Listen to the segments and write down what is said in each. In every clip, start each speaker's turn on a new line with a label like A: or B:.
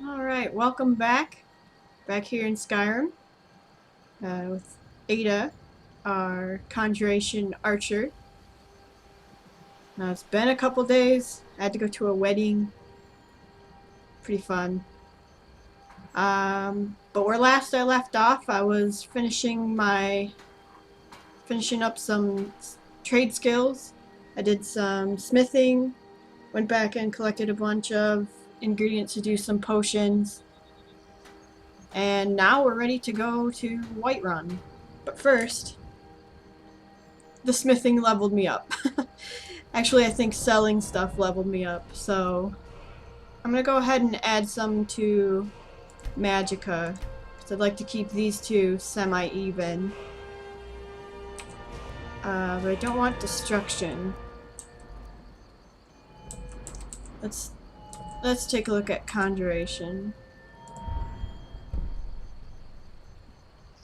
A: Alright, welcome back. Back here in Skyrim with Aida, our conjuration archer. Now it's been a couple days. I had to go to a wedding. Pretty fun. But where last I left off, I was finishing up some trade skills. I did some smithing, went back and collected a bunch of ingredients to do some potions. And now we're ready to go to Whiterun. But first, the smithing leveled me up. Actually, I think selling stuff leveled me up, so I'm gonna go ahead and add some to Magicka, because I'd like to keep these two semi-even. But I don't want destruction. Let's take a look at conjuration.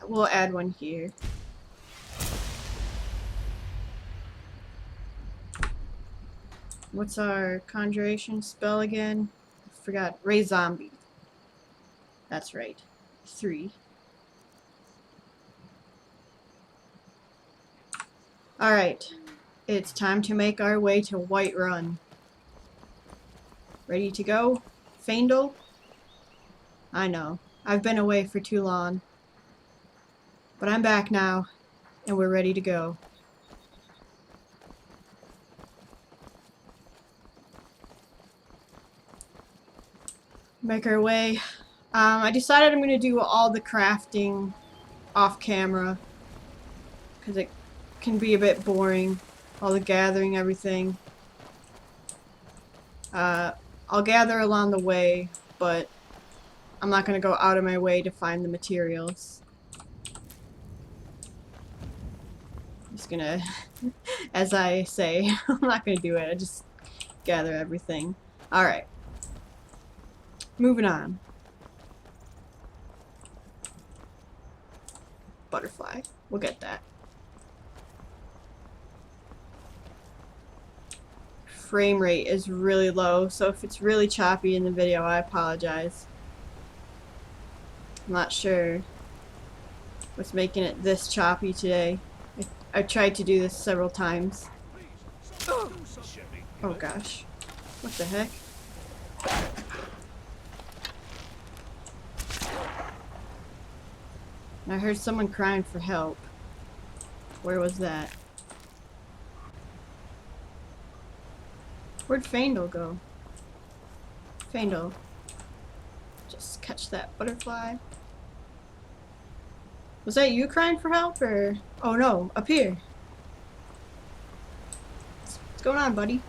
A: We'll add one here. What's our conjuration spell again? I forgot. Raise zombie. That's right. 3. Alright. It's time to make our way to Whiterun. Ready to go? Faendal? I know. I've been away for too long. But I'm back now, and we're ready to go. Make our way. I decided I'm going to do all the crafting off camera, because it can be a bit boring, all the gathering, everything. I'll gather along the way, but I'm not going to go out of my way to find the materials. I'm just gonna, as I say, I'm not gonna do it, I just gather everything. Alright. Moving on. Butterfly. We'll get that. Frame rate is really low, so if it's really choppy in the video, I apologize. I'm not sure what's making it this choppy today. I've tried to do this several times. Oh gosh. What the heck? I heard someone crying for help. Where was that? Where'd Faendal go? Faendal. Just catch that butterfly. Was that you crying for help, or... Oh no, up here. What's going on, buddy?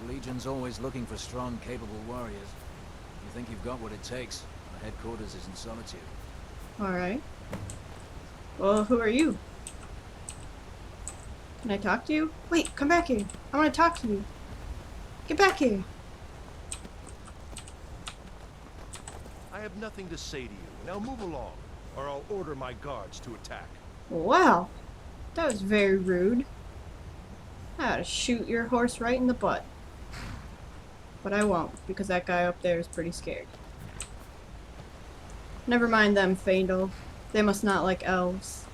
B: The Legion's always looking for strong, capable warriors. You think you've got what it takes? The headquarters is in Solitude.
A: Alright. Well, who are you? Can I talk to you? Wait, come back here. I want to talk to you. Get back here.
C: I have nothing to say to you. Now move along, or I'll order my guards to attack.
A: Wow. That was very rude. I ought to shoot your horse right in the butt. But I won't, because that guy up there is pretty scared. Never mind them, Faendal. They must not like elves.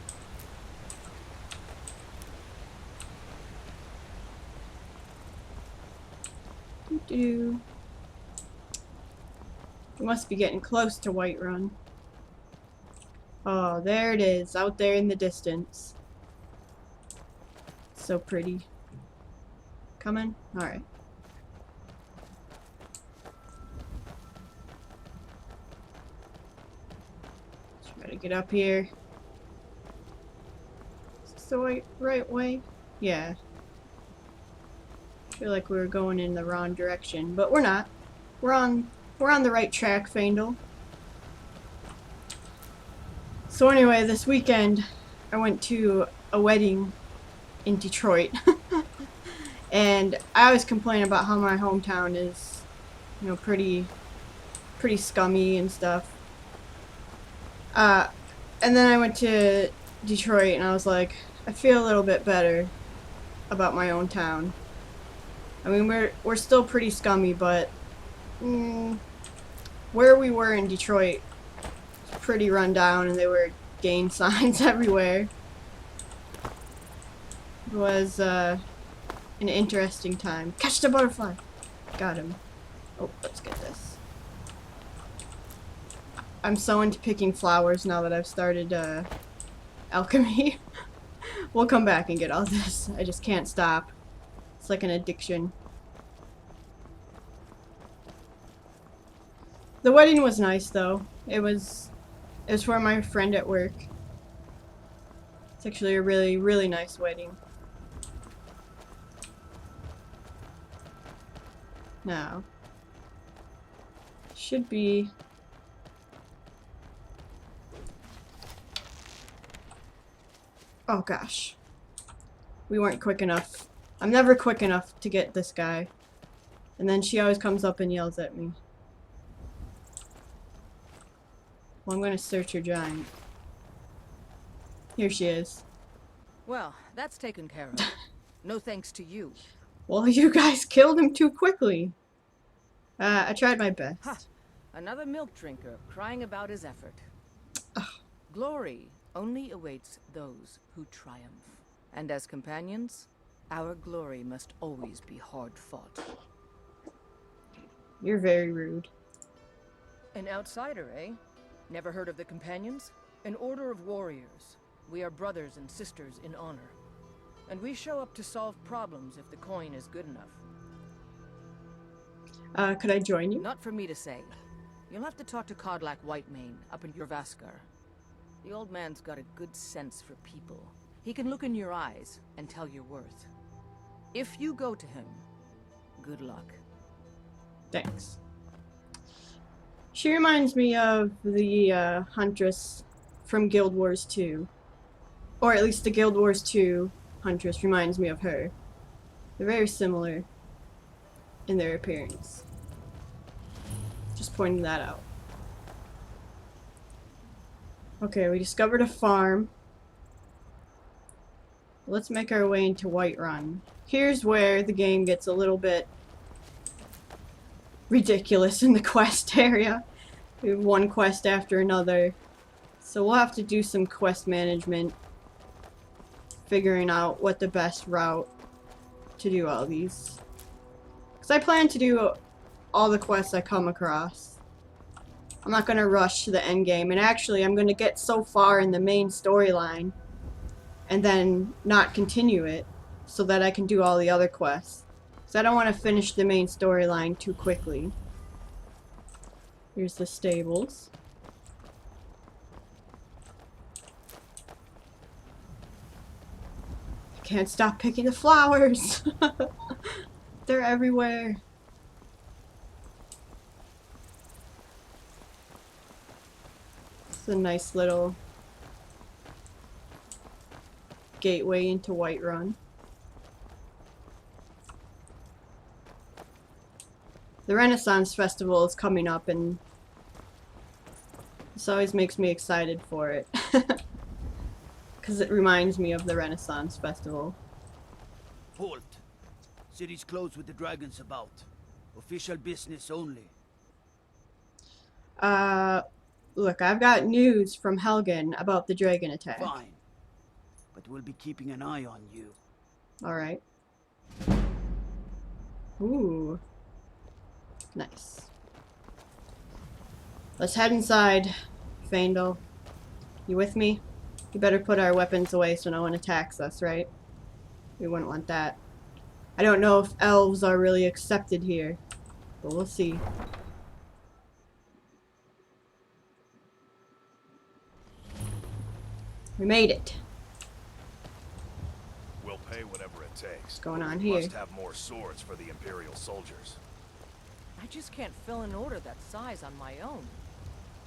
A: Doo-doo. We must be getting close to Whiterun. Oh, there it is, out there in the distance. So pretty. Coming? Alright. Try to get up here. Is this the right way? Yeah. I feel like we were going in the wrong direction, but we're not. We're on the right track, Faendal. So anyway, this weekend I went to a wedding in Detroit. And I always complain about how my hometown is, you know, pretty scummy and stuff. And then I went to Detroit and I was like, I feel a little bit better about my own town. I mean, we're still pretty scummy, but where we were in Detroit was pretty run down, and there were gang signs everywhere. It was an interesting time. Catch the butterfly! Got him. Oh, let's get this. I'm so into picking flowers now that I've started alchemy. We'll come back and get all this. I just can't stop. It's like an addiction. The wedding was nice though. It was for my friend at work. It's actually a really, really nice wedding. Now, should be oh gosh. We weren't quick enough. I'm never quick enough to get this guy. And then she always comes up and yells at me. Well, I'm gonna search her giant. Here she is.
D: Well, that's taken care of. No thanks to you.
A: Well, you guys killed him too quickly. I tried my best.
D: Ha! Another milk drinker crying about his effort.
A: Ugh.
D: Glory only awaits those who triumph. And as companions, our glory must always be hard fought.
A: You're very rude.
D: An outsider, eh? Never heard of the Companions? An order of warriors. We are brothers and sisters in honor. And we show up to solve problems if the coin is good enough.
A: Could I join you?
D: Not for me to say. You'll have to talk to Kodlak Whitemane up in Jorvaskar. The old man's got a good sense for people. He can look in your eyes and tell your worth. If you go to him, good luck.
A: Thanks. She reminds me of the Huntress from Guild Wars 2. Or at least the Guild Wars 2 Huntress reminds me of her. They're very similar in their appearance. Just pointing that out. Okay, we discovered a farm. Let's make our way into Whiterun. Here's where the game gets a little bit ridiculous in the quest area. We have one quest after another. So we'll have to do some quest management. Figuring out what the best route to do all these. Because I plan to do all the quests I come across. I'm not going to rush to the end game. And actually, I'm going to get so far in the main storyline and then not continue it so that I can do all the other quests. Because I don't want to finish the main storyline too quickly. Here's the stables. I can't stop picking the flowers. They're everywhere. It's a nice little gateway into Whiterun. The Renaissance Festival is coming up, and this always makes me excited for it. Because it reminds me of the Renaissance Festival.
E: Halt. City's closed with the dragons about. Official business only.
A: Look, I've got news from Helgen about the dragon attack.
E: Fine. But we'll be keeping an eye on you.
A: Alright. Ooh. Nice. Let's head inside, Faendal. You with me? You better put our weapons away so no one attacks us, right? We wouldn't want that. I don't know if elves are really accepted here, but we'll see. We made it.
C: We'll pay whatever it takes.
A: What's going on
C: We
A: here?
C: must have more swords for the Imperial soldiers.
D: I just can't fill an order that size on my own.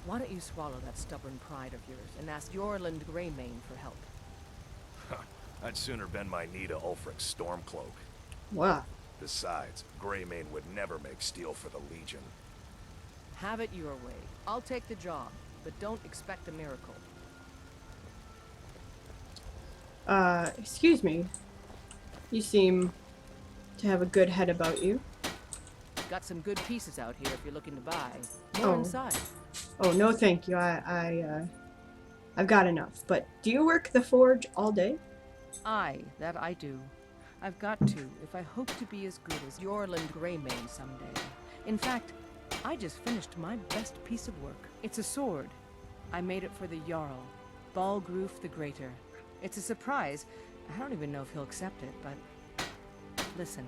D: Why don't you swallow that stubborn pride of yours and ask Yorland Greymane for help?
C: I'd sooner bend my knee to Ulfric's Stormcloak.
A: Wow.
C: Besides, Greymane would never make steel for the Legion.
D: Have it your way. I'll take the job, but don't expect a miracle.
A: Excuse me. You seem to have a good head about you.
D: Got some good pieces out here if you're looking to buy. More inside.
A: Oh, no thank you. I've got enough. But do you work the forge all day?
D: Aye, that I do. I've got to, if I hope to be as good as Yorland Greymane someday. In fact, I just finished my best piece of work. It's a sword. I made it for the Jarl, Balgruf the Greater. It's a surprise. I don't even know if he'll accept it, but... Listen,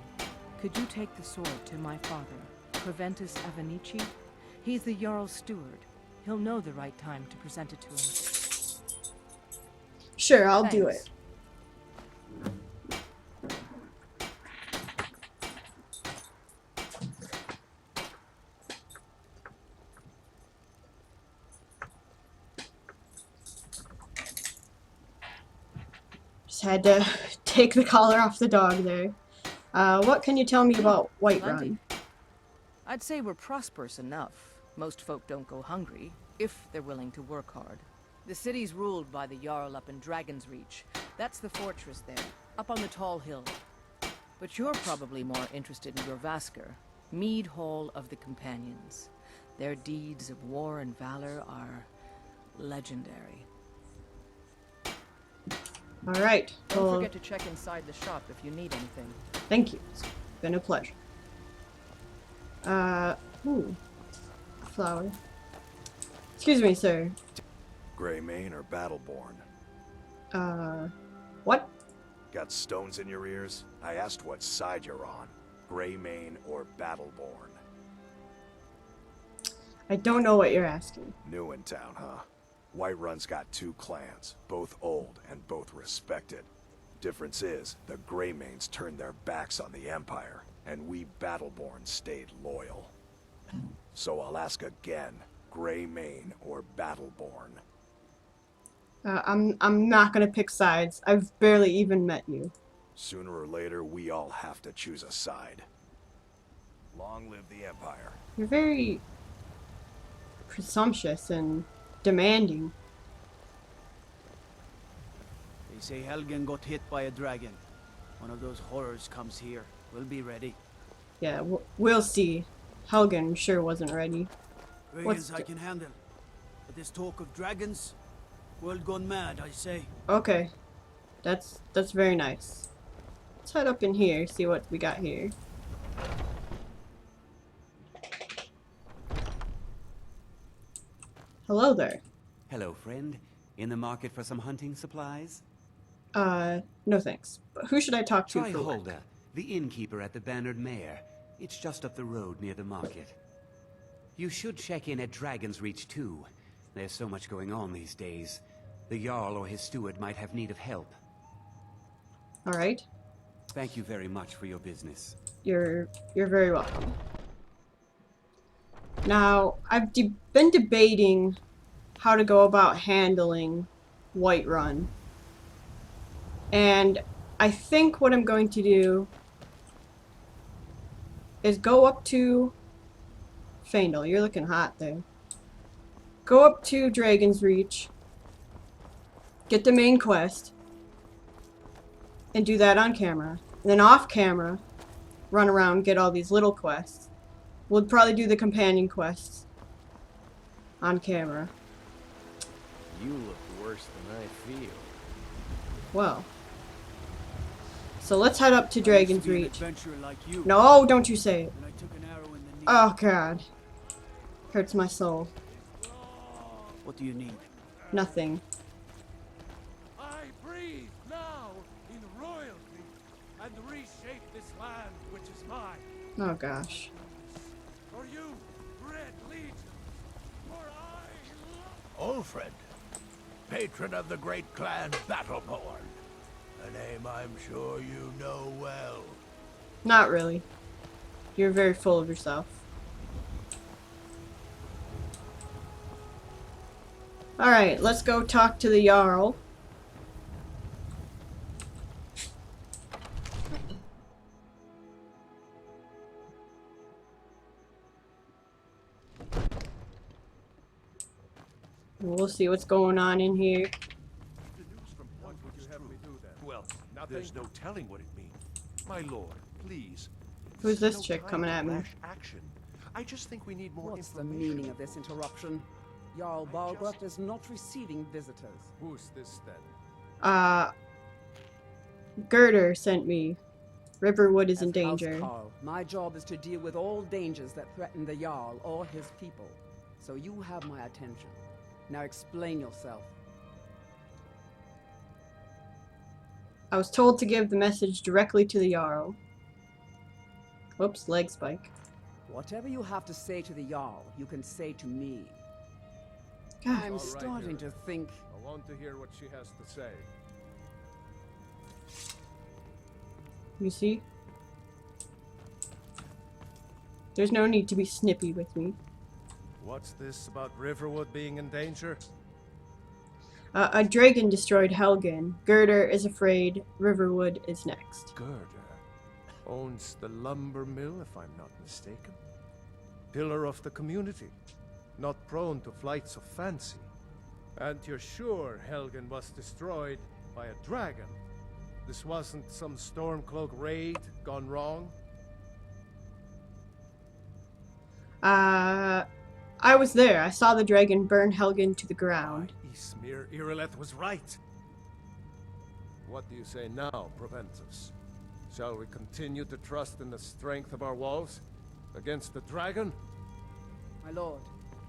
D: could you take the sword to my father, Proventus Avenici? He's the Jarl's steward. He'll know the right time to present it to him.
A: Sure, I'll do
D: Thanks.
A: it. Just had to take the collar off the dog there. What can you tell me about Whiterun?
D: Plenty. I'd say we're prosperous enough. Most folk don't go hungry, if they're willing to work hard. The city's ruled by the Jarl up in Dragon's Reach. That's the fortress there, up on the tall hill. But you're probably more interested in Jorvaskr, Mead Hall of the Companions. Their deeds of war and valor are legendary.
A: Alright.
D: Don't
A: Well,
D: forget to check inside the shop if you need anything.
A: thank you. It's been a pleasure. Ooh. Flower. Excuse me, sir.
F: Greymane or Battleborn?
A: What?
F: Got stones in your ears? I asked what side you're on. Greymane or Battleborn?
A: I don't know what you're asking.
F: New in town, huh? Whiterun's got two clans, both old and both respected. Difference is, the Greymanes turned their backs on the Empire, and we Battleborn stayed loyal. So I'll ask again, Greymane or Battleborn?
A: I'm not gonna pick sides. I've barely even met you.
F: Sooner or later, we all have to choose a side. Long live the Empire.
A: You're very presumptuous and demanding.
E: They say Helgen got hit by a dragon. One of those horrors comes here. We'll be ready.
A: Yeah, we'll see. Helgen sure wasn't ready.
E: Dragons I can handle. But this talk of dragons, world gone mad, I say.
A: Okay. That's very nice. Let's head up in here, see what we got here. Hello there.
G: Hello, friend. In the market for some hunting supplies?
A: No thanks. But who should I talk to
G: Try
A: for work?
G: Holder, the innkeeper at the Bannered Mare. It's just up the road near the market. You should check in at Dragon's Reach too. There's so much going on these days. The Jarl or his steward might have need of help.
A: Alright.
G: Thank you very much for your business.
A: You're very welcome. Now, I've been debating how to go about handling Whiterun. And I think what I'm going to do is go up to Faendal. You're looking hot there. Go up to Dragon's Reach. Get the main quest. And do that on camera. And then off camera, run around, get all these little quests. We'll probably do the companion quests on camera.
H: You look worse than I feel.
A: Well. So let's head up to Dragon's Reach.
E: Adventurer like you.
A: No, don't you say it.
E: And I took an arrow in the knee.
A: Oh god. Hurts my soul.
E: What do you need?
A: Nothing.
C: I breathe now in royalty and reshape this land which is mine.
A: Oh gosh.
C: For you, Red Legion. For I love...
I: Ulfred, patron of the great clan Battleborn. A name I'm sure you know well.
A: Not really. You're very full of yourself. Alright, let's go talk to the Jarl. We'll see what's going on in here.
C: The news from what would you have me do then? Well, there's no telling what it means. My lord, please,
A: Who's this
J: No
A: chick
J: time
A: coming
J: for
A: at me?
J: rash action. I just think we need more
K: What's the
J: information.
K: meaning of this interruption? Jarl Balgruuf is not receiving visitors.
C: Who's this then?
A: Girder sent me. Riverwood is in
K: As
A: danger.
K: Housecarl, my job is to deal with all dangers that threaten the Jarl or his people. So you have my attention. Now explain yourself.
A: I was told to give the message directly to the Jarl. Whoops, leg spike.
K: Whatever you have to say to the Jarl, you can say to me.
A: God.
K: I'm
C: All right,
K: starting to
C: Jarl.
K: think...
C: I want to hear what she has to say.
A: You see? There's no need to be snippy with me.
C: What's this about Riverwood being in danger?
A: A dragon destroyed Helgen. Girder is afraid Riverwood is next.
C: Girder owns the lumber mill, if I'm not mistaken. Pillar of the community, not prone to flights of fancy. And you're sure Helgen was destroyed by a dragon? This wasn't some Stormcloak raid gone wrong?
A: I was there. I saw the dragon burn Helgen to the ground.
C: Ismir Irileth was right. What do you say now, Proventus? Shall we continue to trust in the strength of our walls against the dragon?
K: My lord,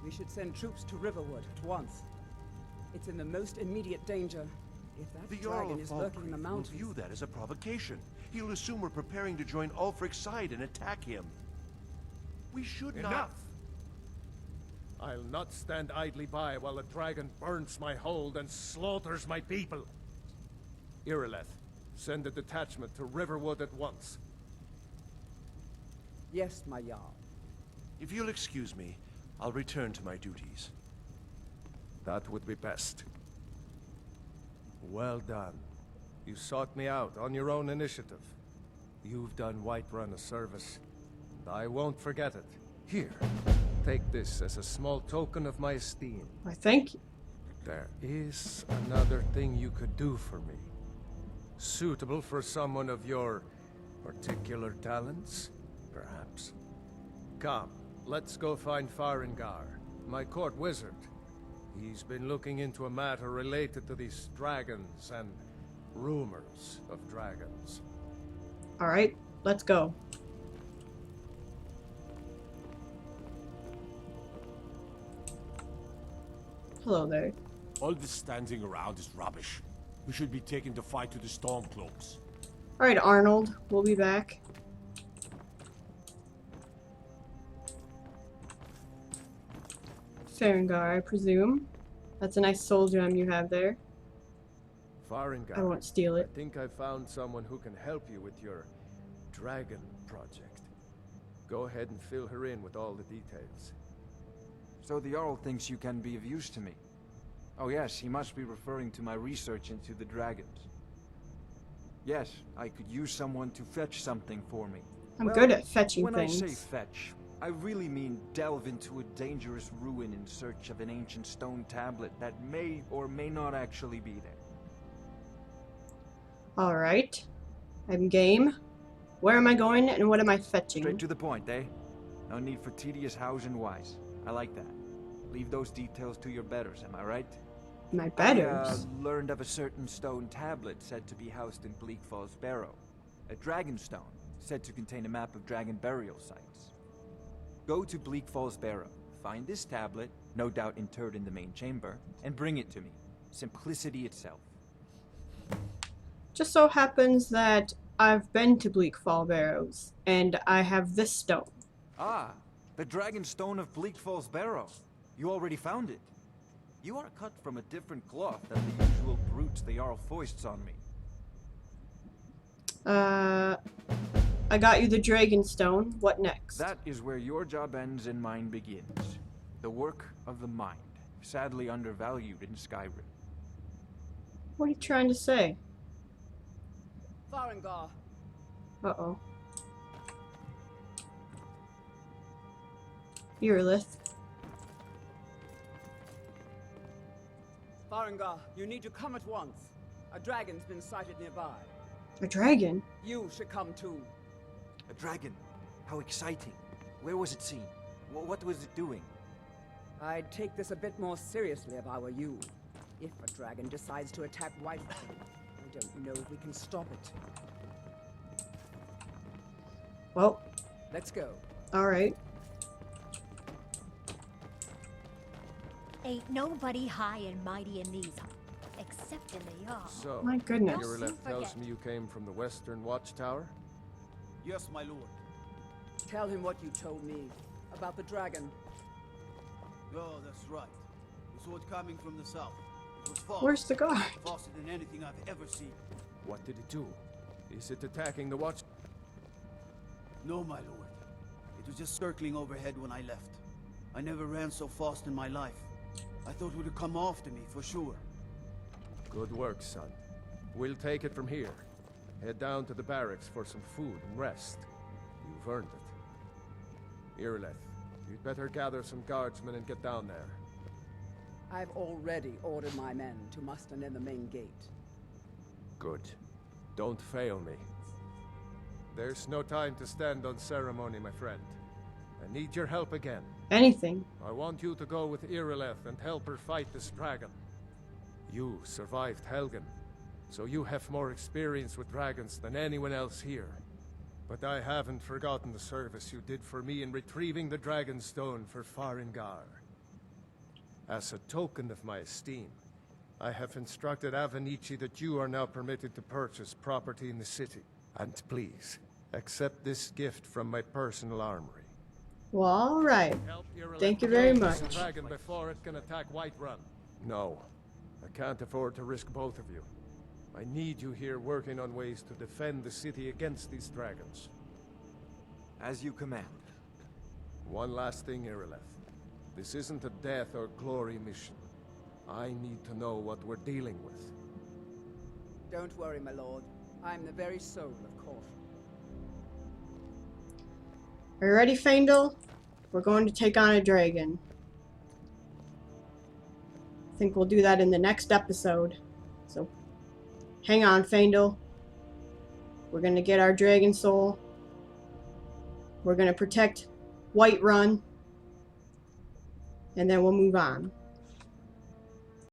K: we should send troops to Riverwood at once. It's in the most immediate danger. If that
J: The Jarl
K: dragon
J: of
K: is lurking in the
J: Falkreath will
K: mountains...
J: view that as a provocation. He'll assume we're preparing to join Ulfric's side and attack him. We should not...
C: Enough! I'll not stand idly by while the dragon burns my hold and slaughters my people. Irileth, send a detachment to Riverwood at once.
K: Yes, my Jarl.
J: If you'll excuse me, I'll return to my duties.
C: That would be best. Well done. You sought me out on your own initiative. You've done Whiterun a service, and I won't forget it. Here, take this as a small token of my esteem.
A: Why, thank you.
C: There is another thing you could do for me. Suitable for someone of your particular talents, perhaps. Come, let's go find Farengar, my court wizard. He's been looking into a matter related to these dragons and rumors of dragons.
A: Alright, let's go. Hello there.
I: All this standing around is rubbish. We should be taking the fight to the Stormcloaks.
A: Alright, Arnold. We'll be back. Farengar, I presume. That's a nice soul gem you have there.
C: Farengar,
A: I won't steal it.
C: I think I found someone who can help you with your dragon project. Go ahead and fill her in with all the details.
L: So the Jarl thinks you can be of use to me. Oh yes, he must be referring to my research into the dragons. Yes, I could use someone to fetch something for me.
A: I'm good at fetching
L: when
A: things.
L: I say fetch, I really mean delve into a dangerous ruin in search of an ancient stone tablet that may or may not actually be there.
A: Alright. I'm game. Where am I going and what am I fetching?
L: Straight to the point, eh? No need for tedious hows and whys. I like that. Leave those details to your betters, am I right?
A: My betters?
L: I learned of a certain stone tablet said to be housed in Bleak Falls Barrow. A dragon stone, said to contain a map of dragon burial sites. Go to Bleak Falls Barrow, find this tablet, no doubt interred in the main chamber, and bring it to me. Simplicity itself.
A: Just so happens that I've been to Bleak Fall Barrows, and I have this stone.
L: Ah, the dragon stone of Bleak Falls Barrow. You already found it. You are cut from a different cloth than the usual brutes the Jarl foists on me.
A: I got you the dragon stone. What next?
L: That is where your job ends and mine begins. The work of the mind, sadly undervalued in Skyrim.
A: What are you trying to say?
K: Farengar.
A: Uh-oh. Irilith.
K: Farengar, you need to come at once. A dragon's been sighted nearby.
A: A dragon?
K: You should come too.
L: A dragon? How exciting. Where was it seen? What was it doing?
K: I'd take this a bit more seriously if I were you. If a dragon decides to attack Whiterun, I don't know if we can stop it.
A: Well,
K: Let's go.
A: alright.
M: Ain't nobody high and mighty in these, except in the Jarl.
C: So,
A: My goodness.
C: Irileth tells me you came from the Western Watchtower?
E: Yes, my lord.
K: Tell him what you told me about the dragon.
E: Oh, that's right. We saw it coming from the south. It was fast.
A: Where's the guard?
E: Faster than anything I've ever seen.
C: What did it do? Is it attacking the watch?
E: No, my lord. It was just circling overhead when I left. I never ran so fast in my life. I thought it would have come after me, for sure.
C: Good work, son. We'll take it from here. Head down to the barracks for some food and rest. You've earned it. Irileth, you'd better gather some guardsmen and get down there.
K: I've already ordered my men to muster near the main gate.
C: Good. Don't fail me. There's no time to stand on ceremony, my friend. I need your help again.
A: Anything.
C: I want you to go with Irileth and help her fight this dragon. You survived Helgen, so you have more experience with dragons than anyone else here. But I haven't forgotten the service you did for me in retrieving the Dragonstone for Farengar. As a token of my esteem, I have instructed Avenici that you are now permitted to purchase property in the city. And please, accept this gift from my personal armory.
A: Well, alright. Thank you very much.
C: The dragon before it can attack Whiterun. No, I can't afford to risk both of you. I need you here working on ways to defend the city against these dragons.
L: As you command.
C: One last thing, Irileth. This isn't a death or glory mission. I need to know what we're dealing with.
K: Don't worry, my lord. I'm the very soul of caution.
A: Are you ready, Faendal? We're going to take on a dragon. I think we'll do that in the next episode. So, hang on, Faendal. We're going to get our dragon soul. We're going to protect Whiterun. And then we'll move on.